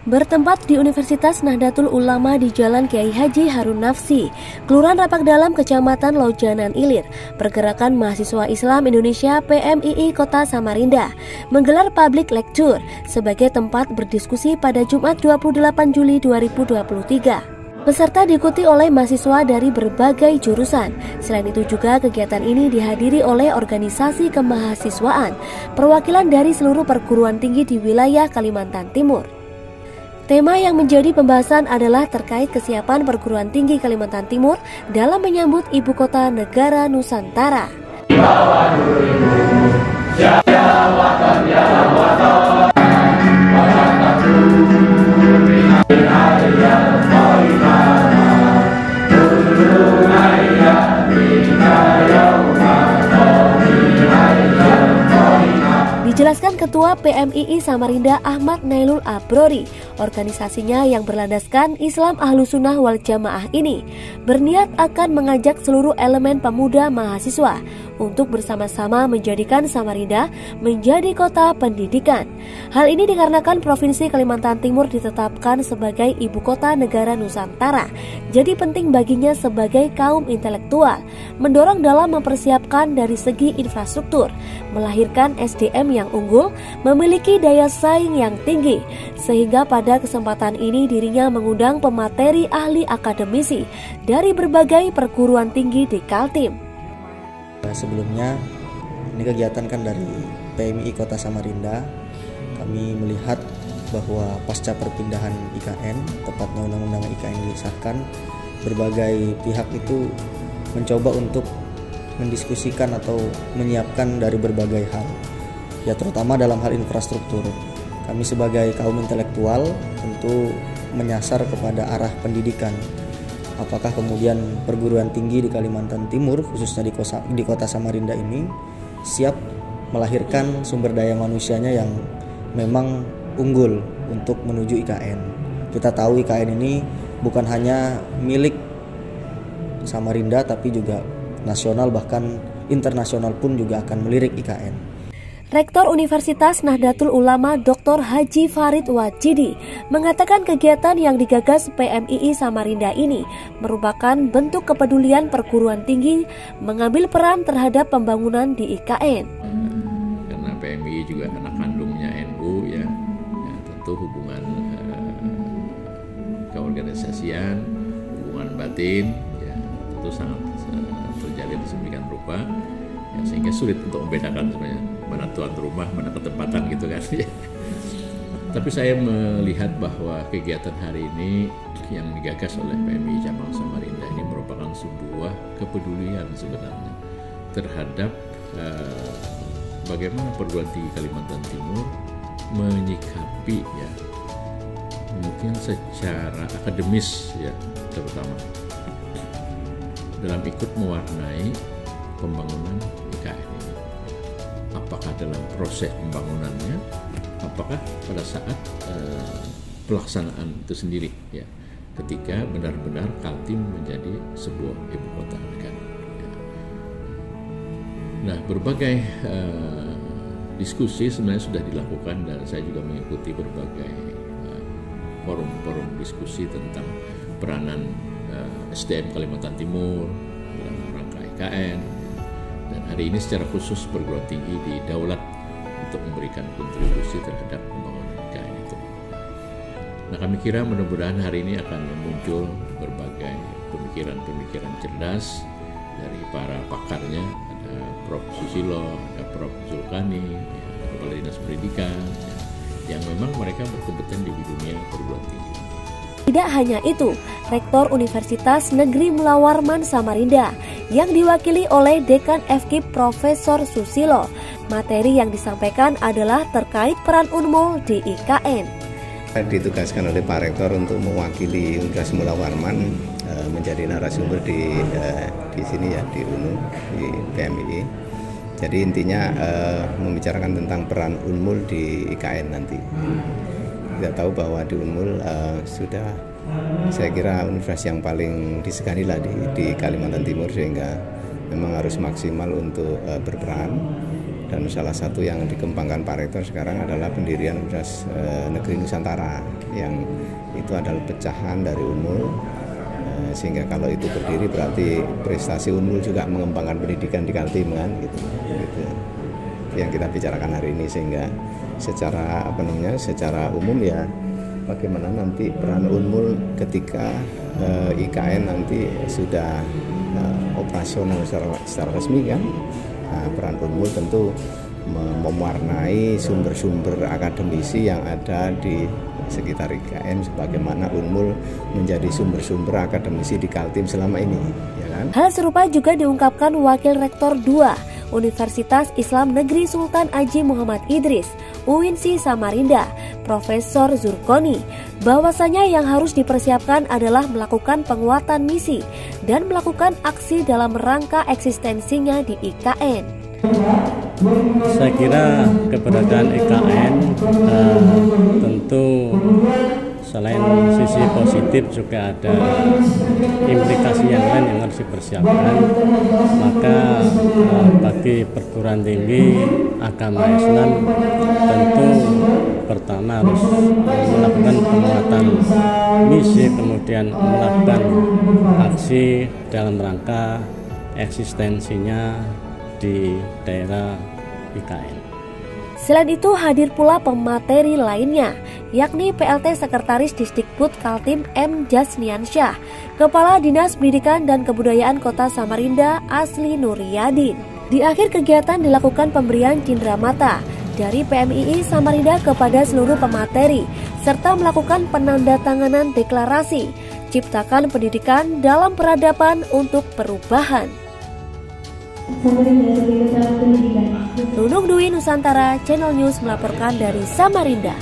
Bertempat di Universitas Nahdlatul Ulama di Jalan Kiai Haji Harun Nafsi, Kelurahan Rapak Dalam, Kecamatan Lojanan Ilir, Pergerakan Mahasiswa Islam Indonesia PMII Kota Samarinda menggelar public lecture sebagai tempat berdiskusi pada Jumat 28 Juli 2023. Peserta diikuti oleh mahasiswa dari berbagai jurusan. Selain itu juga kegiatan ini dihadiri oleh organisasi kemahasiswaan, perwakilan dari seluruh perguruan tinggi di wilayah Kalimantan Timur. Tema yang menjadi pembahasan adalah terkait kesiapan perguruan tinggi Kalimantan Timur dalam menyambut Ibu Kota Negara Nusantara. Dijelaskan Ketua PMII Samarinda Ahmad Nailul Abrori, organisasinya yang berlandaskan Islam Ahlussunnah wal Jamaah ini berniat akan mengajak seluruh elemen pemuda mahasiswa untuk bersama-sama menjadikan Samarinda menjadi kota pendidikan. Hal ini dikarenakan Provinsi Kalimantan Timur ditetapkan sebagai Ibu Kota Negara Nusantara. Jadi penting baginya sebagai kaum intelektual mendorong dalam mempersiapkan dari segi infrastruktur, melahirkan SDM yang unggul, memiliki daya saing yang tinggi, sehingga pada kesempatan ini dirinya mengundang pemateri ahli akademisi dari berbagai perguruan tinggi di Kaltim. Sebelumnya, ini kegiatan kan dari PMII Kota Samarinda. Kami melihat bahwa pasca perpindahan IKN, tepatnya Undang-Undang IKN disahkan, berbagai pihak itu mencoba untuk mendiskusikan atau menyiapkan dari berbagai hal, ya terutama dalam hal infrastruktur. Kami sebagai kaum intelektual tentu menyasar kepada arah pendidikan. Apakah kemudian perguruan tinggi di Kalimantan Timur, khususnya di kota Samarinda ini, siap melahirkan sumber daya manusianya yang memang unggul untuk menuju IKN. Kita tahu IKN ini bukan hanya milik Samarinda, tapi juga nasional, bahkan internasional pun juga akan melirik IKN. Rektor Universitas Nahdlatul Ulama Dr. Haji Farid Wajidi mengatakan kegiatan yang digagas PMII Samarinda ini merupakan bentuk kepedulian perguruan tinggi mengambil peran terhadap pembangunan di IKN. Karena PMII juga anak kandungnya NU, ya tentu hubungan keorganisasian, hubungan batin, ya tentu sangat terjalin sedemikian rupa, ya, sehingga sulit untuk membedakan sebenarnya mana tuan rumah, mana ketempatan gitu kan. Tapi saya melihat bahwa kegiatan hari ini yang digagas oleh PMII Cabang Samarinda ini merupakan sebuah kepedulian sebenarnya terhadap bagaimana perguruan tinggi Kalimantan Timur menyikapi, ya mungkin secara akademis, ya terutama dalam ikut mewarnai pembangunan IKN ini. Apakah dalam proses pembangunannya, apakah pada saat pelaksanaan itu sendiri, ya ketika benar-benar Kaltim menjadi sebuah ibu kota negara. Ya. Nah, berbagai diskusi sebenarnya sudah dilakukan dan saya juga mengikuti berbagai forum-forum diskusi tentang peranan SDM Kalimantan Timur dalam rangka IKN. Dan hari ini secara khusus perguruan tinggi didaulat untuk memberikan kontribusi terhadap pembangunan IKN itu. Nah, kami kira mudah-mudahan hari ini akan muncul berbagai pemikiran-pemikiran cerdas dari para pakarnya. Ada Prof. Susilo, ada Prof. Zulkani, ya, Kepala Dinas Pendidikan, ya, yang memang mereka berkompeten di dunia perguruan tinggi. Tidak hanya itu, Rektor Universitas Negeri Mullah Warman Samarinda yang diwakili oleh Dekan FKIP Profesor Susilo. Materi yang disampaikan adalah terkait peran Unmul di IKN. Ditugaskan oleh Pak Rektor untuk mewakili Universitas Mullah Warman menjadi narasumber di sini, ya, di UNU, di PMII. Jadi intinya membicarakan tentang peran Unmul di IKN nanti. Kita tahu bahwa di Unmul sudah, saya kira, universitas yang paling disegani lah di Kalimantan Timur, sehingga memang harus maksimal untuk berperan Dan salah satu yang dikembangkan Pak Rektor sekarang adalah pendirian Universitas Negeri Nusantara, yang itu adalah pecahan dari Unmul, sehingga kalau itu berdiri berarti prestasi Unmul juga mengembangkan pendidikan di Kaltim kan, gitu. Itu yang kita bicarakan hari ini, sehingga secara secara umum ya bagaimana nanti peran Unmul ketika IKN nanti sudah operasional secara resmi kan. Nah, peran Unmul tentu mewarnai sumber-sumber akademisi yang ada di sekitar IKN, sebagaimana Unmul menjadi sumber-sumber akademisi di Kaltim selama ini, ya kan? Hal serupa juga diungkapkan Wakil Rektor 2 Universitas Islam Negeri Sultan Haji Muhammad Idris, UINSI Samarinda, Profesor Zurkoni, bahwasanya yang harus dipersiapkan adalah melakukan penguatan misi dan melakukan aksi dalam rangka eksistensinya di IKN. Saya kira keberadaan IKN tentu selain sisi positif juga ada implikasi yang lain yang harus dipersiapkan. Maka bagi perguruan tinggi agama Islam tentu pertama harus melakukan penguatan misi, kemudian melakukan aksi dalam rangka eksistensinya di daerah IKN. Selain itu hadir pula pemateri lainnya, yakni PLT Sekretaris Disdikbud Kaltim M. Jasniansyah, Kepala Dinas Pendidikan dan Kebudayaan Kota Samarinda Asli Nuryadin. Di akhir kegiatan dilakukan pemberian cindramata dari PMII Samarinda kepada seluruh pemateri, serta melakukan penandatanganan deklarasi Ciptakan Pendidikan dalam Peradaban untuk Perubahan. Nunung Dwi Nusantara Channel News melaporkan dari Samarinda.